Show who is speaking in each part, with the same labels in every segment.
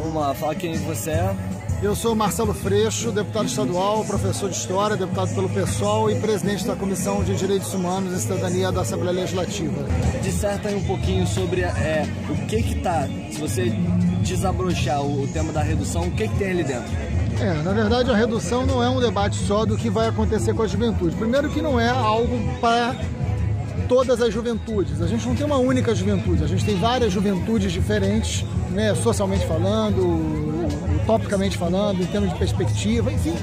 Speaker 1: vamos lá, fala quem você é.
Speaker 2: Eu sou Marcelo Freixo, deputado estadual, professor de História, deputado pelo PSOL e presidente da Comissão de Direitos Humanos e Cidadania da Assembleia Legislativa.
Speaker 1: Disserta aí um pouquinho sobre o que tá, se você desabrochar o tema da redução, o que tem ali dentro?
Speaker 2: Na verdade, a redução não é um debate só do que vai acontecer com a juventude. Primeiro que não é algo para todas as juventudes. A gente não tem uma única juventude, a gente tem várias juventudes diferentes, né, socialmente falando, utopicamente falando, em termos de perspectiva, enfim,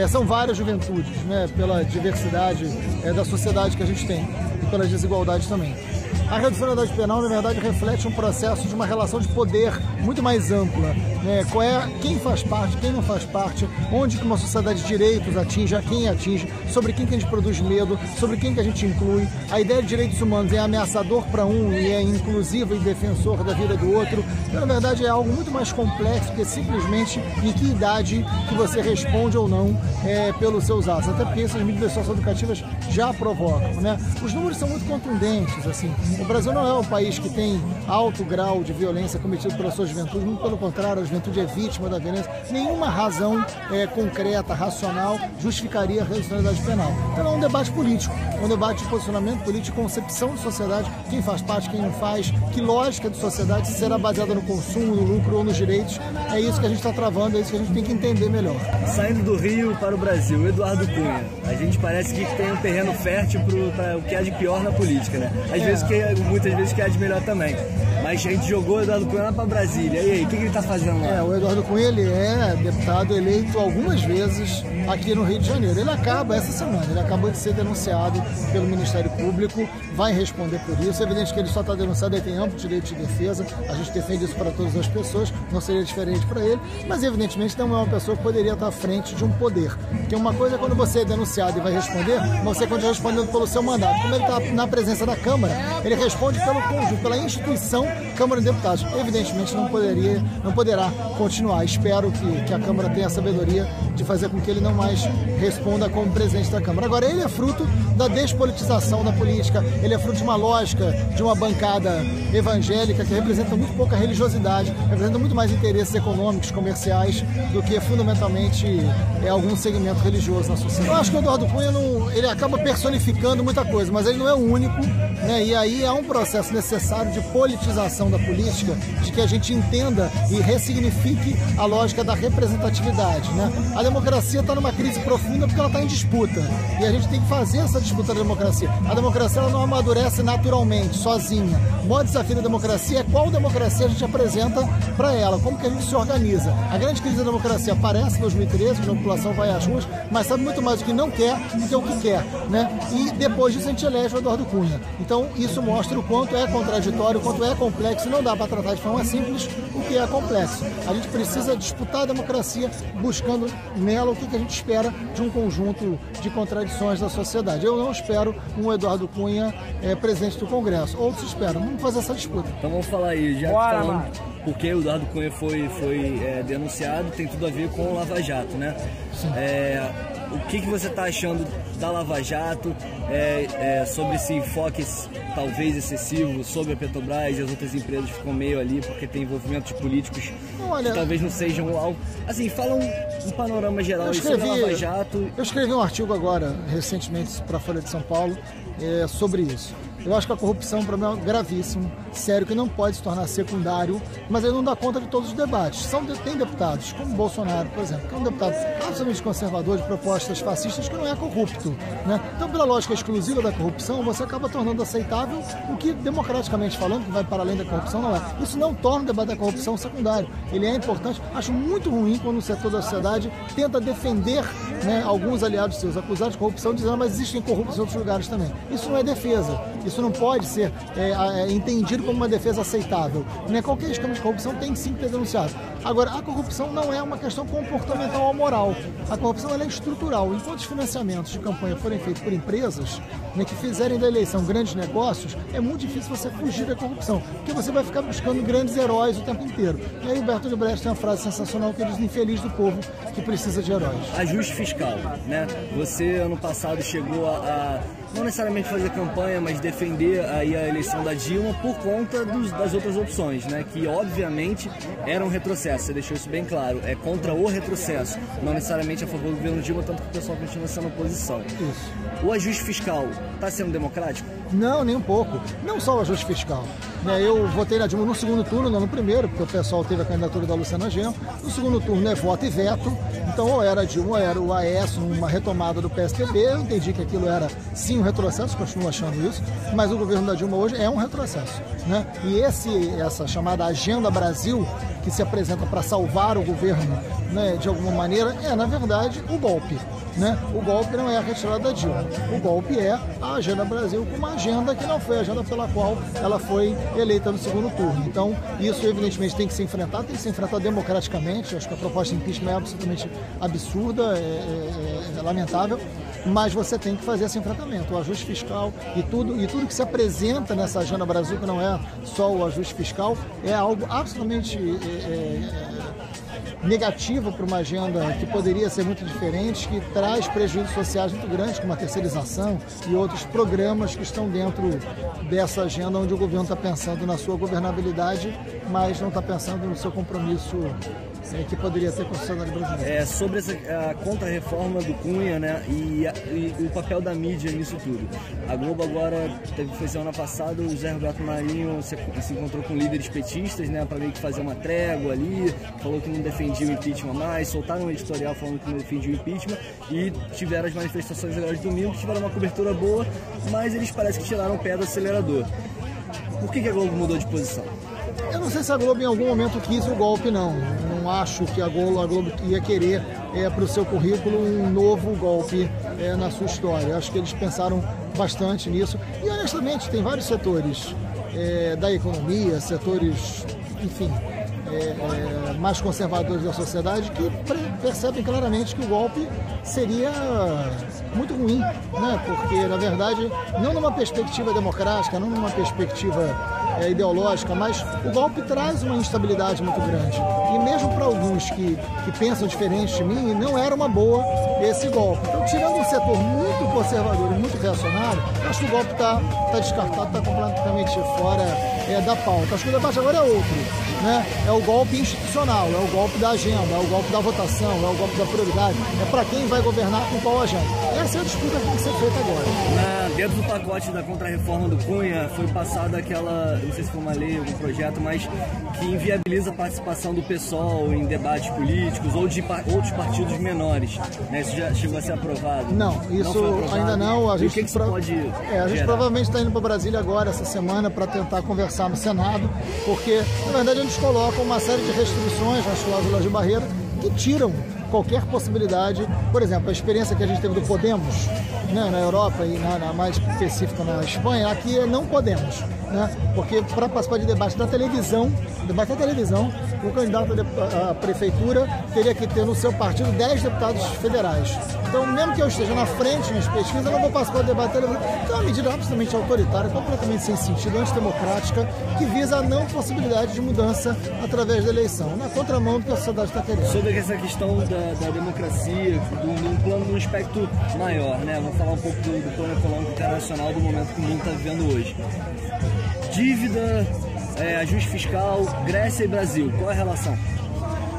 Speaker 2: são várias juventudes, né, pela diversidade da sociedade que a gente tem e pelas desigualdades também. A redução da idade penal, na verdade, reflete um processo de uma relação de poder muito mais ampla, né? Quem faz parte, quem não faz parte, onde que uma sociedade de direitos atinge, a quem atinge, sobre quem que a gente produz medo, sobre quem que a gente inclui. A ideia de direitos humanos é ameaçador para um e é inclusiva e defensor da vida do outro. Então, na verdade, é algo muito mais complexo que simplesmente em que idade que você responde ou não pelos seus atos. Até porque essas medidas socioeducativas já provocam, né? Os números são muito contundentes, assim. O Brasil não é um país que tem alto grau de violência cometido pela sua juventude, muito pelo contrário, a juventude é vítima da violência. Nenhuma razão concreta, racional, justificaria a redução da idade penal. Então é um debate político, um debate de posicionamento político, concepção de sociedade, quem faz parte, quem não faz, que lógica de sociedade será baseada no consumo, no lucro ou nos direitos. É isso que a gente está travando, é isso que a gente tem que entender melhor.
Speaker 1: Saindo do Rio para o Brasil, Eduardo Cunha, a gente parece que tem um terreno fértil para o que há de pior na política, né? Muitas vezes que há de melhor também. Mas a gente jogou o Eduardo Cunha lá para Brasília. E aí, o que ele está fazendo lá?
Speaker 2: O Eduardo Cunha, ele é deputado eleito algumas vezes aqui no Rio de Janeiro. Ele acaba essa semana, ele acabou de ser denunciado pelo Ministério Público, vai responder por isso. É evidente que ele só está denunciado, ele tem amplo direito de defesa, a gente defende isso para todas as pessoas, não seria diferente para ele, mas evidentemente não é uma pessoa que poderia estar à frente de um poder. Porque uma coisa é quando você é denunciado e vai responder, você continua respondendo pelo seu mandato. Como ele está na presença da Câmara, ele responde pelo conjunto, pela instituição Câmara de Deputados. Evidentemente não poderá continuar. Espero que a Câmara tenha a sabedoria de fazer com que ele não mais responda como presidente da Câmara. Agora, ele é fruto da despolitização da política, ele é fruto de uma lógica, de uma bancada evangélica que representa muito pouca religiosidade, representa muito mais interesses econômicos, comerciais, do que fundamentalmente algum segmento religioso na sociedade. Eu acho que o Eduardo Cunha ele acaba personificando muita coisa, mas ele não é o único, né? E aí há um processo necessário de politização da política, de que a gente entenda e ressignifique a lógica da representatividade, né? A democracia está numa crise profunda porque ela está em disputa, e a gente tem que fazer essa disputa da democracia. A democracia ela não amadurece naturalmente, sozinha. O maior desafio da democracia é qual democracia a gente apresenta para ela, como que a gente se organiza. A grande crise da democracia aparece em 2013, quando a população vai às ruas, mas sabe muito mais o que não quer do que o que quer, né? E depois disso a gente elege o Eduardo Cunha. Então isso mostra o quanto é contraditório, o quanto é complexo, e não dá para tratar de forma simples o que é complexo. A gente precisa disputar a democracia buscando nela o que a gente espera de um conjunto de contradições da sociedade. Eu não espero um Eduardo Cunha presidente do Congresso. Outros esperam. Vamos fazer essa disputa.
Speaker 1: Então vamos falar aí, já falando porque o Eduardo Cunha foi denunciado, tem tudo a ver com o Lava Jato, né? O que você está achando da Lava Jato, sobre esse enfoque talvez excessivo sobre a Petrobras e as outras empresas que ficam meio ali porque tem envolvimento de políticos que talvez não sejam algo... Assim, fala um panorama geral sobre a Lava Jato.
Speaker 2: Eu escrevi um artigo agora, recentemente, para a Folha de São Paulo, sobre isso. Eu acho que a corrupção é um problema gravíssimo, sério, que não pode se tornar secundário, mas ele não dá conta de todos os debates. Tem deputados, como Bolsonaro, por exemplo, que é um deputado absolutamente conservador, de propostas fascistas, que não é corrupto, né? Então, pela lógica exclusiva da corrupção, você acaba tornando aceitável o que, democraticamente falando, que vai para além da corrupção, não é. Isso não torna o debate da corrupção secundário. Ele é importante. Acho muito ruim quando o setor da sociedade tenta defender, né, alguns aliados seus acusados de corrupção, dizendo, mas existem corruptos em outros lugares também. Isso não é defesa. Isso não pode ser entendido como uma defesa aceitável. Né? Qualquer esquema de corrupção tem sim que ter denunciado. Agora, a corrupção não é uma questão comportamental ou moral. A corrupção ela é estrutural. Enquanto os financiamentos de campanha forem feitos por empresas, né, que fizerem da eleição grandes negócios, é muito difícil você fugir da corrupção, porque você vai ficar buscando grandes heróis o tempo inteiro. E aí o Bertold Brecht tem uma frase sensacional que ele diz: infeliz do povo que precisa de heróis.
Speaker 1: Ajuste fiscal, né? Você ano passado chegou a não necessariamente fazer campanha, mas defender aí a eleição da Dilma por conta das outras opções, né? Que obviamente era um retrocesso, você deixou isso bem claro, é contra o retrocesso, não necessariamente a favor do governo Dilma, tanto que o pessoal continua sendo oposição.
Speaker 2: Isso.
Speaker 1: O ajuste fiscal está sendo democrático?
Speaker 2: Não, nem um pouco. Não só o ajuste fiscal. Eu votei na Dilma no segundo turno, não no primeiro, porque o pessoal teve a candidatura da Luciana Genro. No segundo turno é voto e veto. Então, ou era a Dilma, ou era o Aécio, uma retomada do PSDB. Eu entendi que aquilo era, sim, um retrocesso, continuo achando isso, mas o governo da Dilma hoje é um retrocesso, né? E essa chamada Agenda Brasil, que se apresenta para salvar o governo, né, de alguma maneira, é, na verdade, o golpe. Né? O golpe não é a retirada da Dilma. O golpe é a Agenda Brasil, com uma agenda que não foi a agenda pela qual ela foi eleita no segundo turno. Então, isso evidentemente tem que ser enfrentado, tem que ser enfrentado democraticamente. Acho que a proposta de impeachment é absolutamente absurda, é lamentável, mas você tem que fazer esse enfrentamento. O ajuste fiscal e tudo que se apresenta nessa Agenda Brasil, que não é só o ajuste fiscal, é algo absolutamente negativo para uma agenda que poderia ser muito diferente, que traz prejuízos sociais muito grandes, como a terceirização e outros programas que estão dentro dessa agenda, onde o governo está pensando na sua governabilidade, mas não está pensando no seu compromisso que poderia ser com a sociedade brasileira.
Speaker 1: Sobre a contra-reforma do Cunha, né, e o papel da mídia nisso tudo. A Globo agora foi semana passada, o Zé Roberto Marinho se encontrou com líderes petistas, né, para meio que fazer uma trégua ali, falou que não defendia o impeachment mais, soltaram um editorial falando que não defendia o impeachment e tiveram as manifestações agora de domingo, que tiveram uma cobertura boa, mas eles parecem que tiraram o pé do acelerador. Por que a Globo mudou de posição?
Speaker 2: Eu não sei se a Globo em algum momento quis o golpe, não. Não acho que a Globo ia querer para o seu currículo um novo golpe na sua história. Acho que eles pensaram bastante nisso. E, honestamente, tem vários setores da economia, setores, enfim, mais conservadores da sociedade que percebem claramente que o golpe seria muito ruim, né? Porque, na verdade, não numa perspectiva democrática, não numa perspectiva ideológica, mas o golpe traz uma instabilidade muito grande. E mesmo para alguns que pensam diferente de mim, não era uma boa esse golpe. Então, tirando um setor muito conservador e muito reacionário, acho que o golpe está descartado, está completamente fora da pauta. Acho que o debate agora é outro, né? É o golpe institucional, é o golpe da agenda, é o golpe da votação, é o golpe da prioridade, é para quem vai governar com qual agenda. Essa é a disputa que tem que ser feita agora.
Speaker 1: Dentro do pacote da contra-reforma do Cunha foi passada aquela, não sei se foi uma lei, algum projeto, mas que inviabiliza a participação do PSOL em debates políticos ou de outros partidos menores, né? Isso já chegou a ser aprovado?
Speaker 2: Não, isso não ainda não. A gente,
Speaker 1: a
Speaker 2: gente provavelmente está indo para Brasília agora, essa semana, para tentar conversar no Senado, porque, na verdade, eles colocam uma série de restrições nas cláusulas de barreira que tiram qualquer possibilidade. Por exemplo, a experiência que a gente teve do Podemos, né, na Europa e na mais específica na Espanha, aqui não podemos, né, porque para participar de debate da televisão, o candidato à prefeitura teria que ter no seu partido 10 deputados federais. Então, mesmo que eu esteja na frente nas pesquisas, eu não vou participar do debate da televisão. Então, é uma medida absolutamente autoritária, completamente sem sentido, antidemocrática, que visa a não possibilidade de mudança através da eleição, na contramão do que a sociedade está querendo.
Speaker 1: Sobre essa questão da democracia, de um aspecto maior, né? Vamos falar um pouco do plano econômico internacional, do momento que o mundo está vivendo hoje. Dívida, ajuste fiscal, Grécia e Brasil, qual é a relação?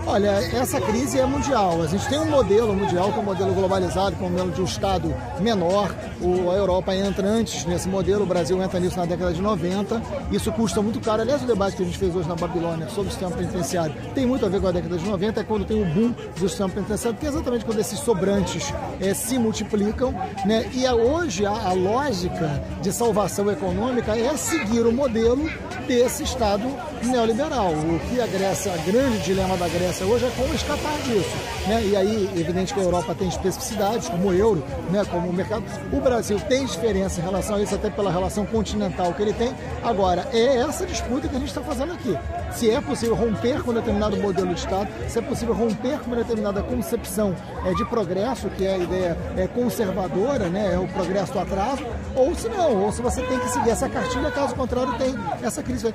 Speaker 2: Olha, essa crise é mundial. A gente tem um modelo mundial, que é um modelo globalizado, que é um modelo de um Estado menor. A Europa entra antes nesse modelo, o Brasil entra nisso na década de 90. Isso custa muito caro. Aliás, o debate que a gente fez hoje na Babilônia sobre o sistema penitenciário tem muito a ver com a década de 90, é quando tem o boom do sistema penitenciário, porque é exatamente quando esses sobrantes se multiplicam, né? E hoje a lógica de salvação econômica é seguir o modelo desse Estado neoliberal. O que a Grécia, o grande dilema da Grécia hoje é como escapar disso, né? E aí, evidente que a Europa tem especificidades, como o euro, né? Como o mercado. O Brasil tem diferença em relação a isso, até pela relação continental que ele tem. Agora, é essa disputa que a gente está fazendo aqui. se é possível romper com determinado modelo de Estado, se é possível romper com uma determinada concepção de progresso, que é a ideia conservadora, né, é o progresso do atraso, ou se não, ou se você tem que seguir essa cartilha, caso contrário tem essa crise,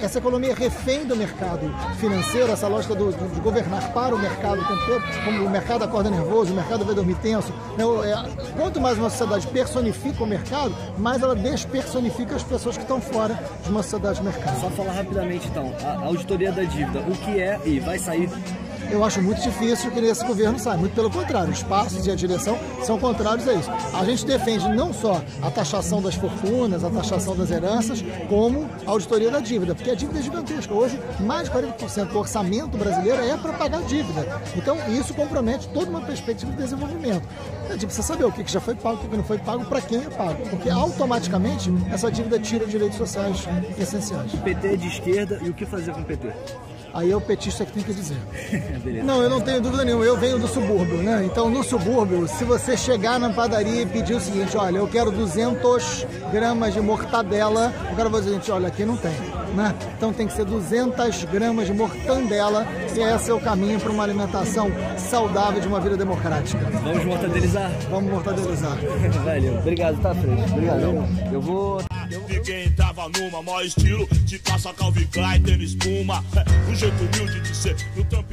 Speaker 2: essa economia refém do mercado financeiro, essa lógica de governar para o mercado o tempo todo, como o mercado acorda nervoso, o mercado vai dormir tenso. Quanto mais uma sociedade personifica o mercado, mais ela despersonifica as pessoas que estão fora de uma sociedade de mercado.
Speaker 1: Só falar rapidamente então, a auditoria da dívida, o que é e vai sair?
Speaker 2: Eu acho muito difícil que nesse governo saia, muito pelo contrário, os passos e a direção são contrários a isso. A gente defende não só a taxação das fortunas, a taxação das heranças, como a auditoria da dívida, porque a dívida é gigantesca. Hoje, mais de 40% do orçamento brasileiro é para pagar dívida. Então, isso compromete toda uma perspectiva de desenvolvimento. A gente precisa saber o que já foi pago, o que não foi pago, para quem é pago, porque automaticamente essa dívida tira direitos sociais essenciais.
Speaker 1: O PT é de esquerda e o que fazer com o PT?
Speaker 2: Aí é o petista que tem que dizer.
Speaker 1: Beleza.
Speaker 2: Não, eu não tenho dúvida nenhuma, eu venho do subúrbio, né? Então, no subúrbio, se você chegar na padaria e pedir o seguinte, olha, eu quero 200 gramas de mortadela, o cara vai dizer, gente, olha, aqui não tem, né? Então tem que ser 200 gramas de mortandela, e esse é o caminho para uma alimentação saudável de uma vida democrática.
Speaker 1: Vamos mortadelizar?
Speaker 2: Vamos mortadelizar.
Speaker 1: Valeu, obrigado, tá, Fred? Obrigado. Eu vou...
Speaker 3: Ninguém tava numa maior estilo de calça Calvin Klein, tênis espuma, um jeito humilde de ser no Trump.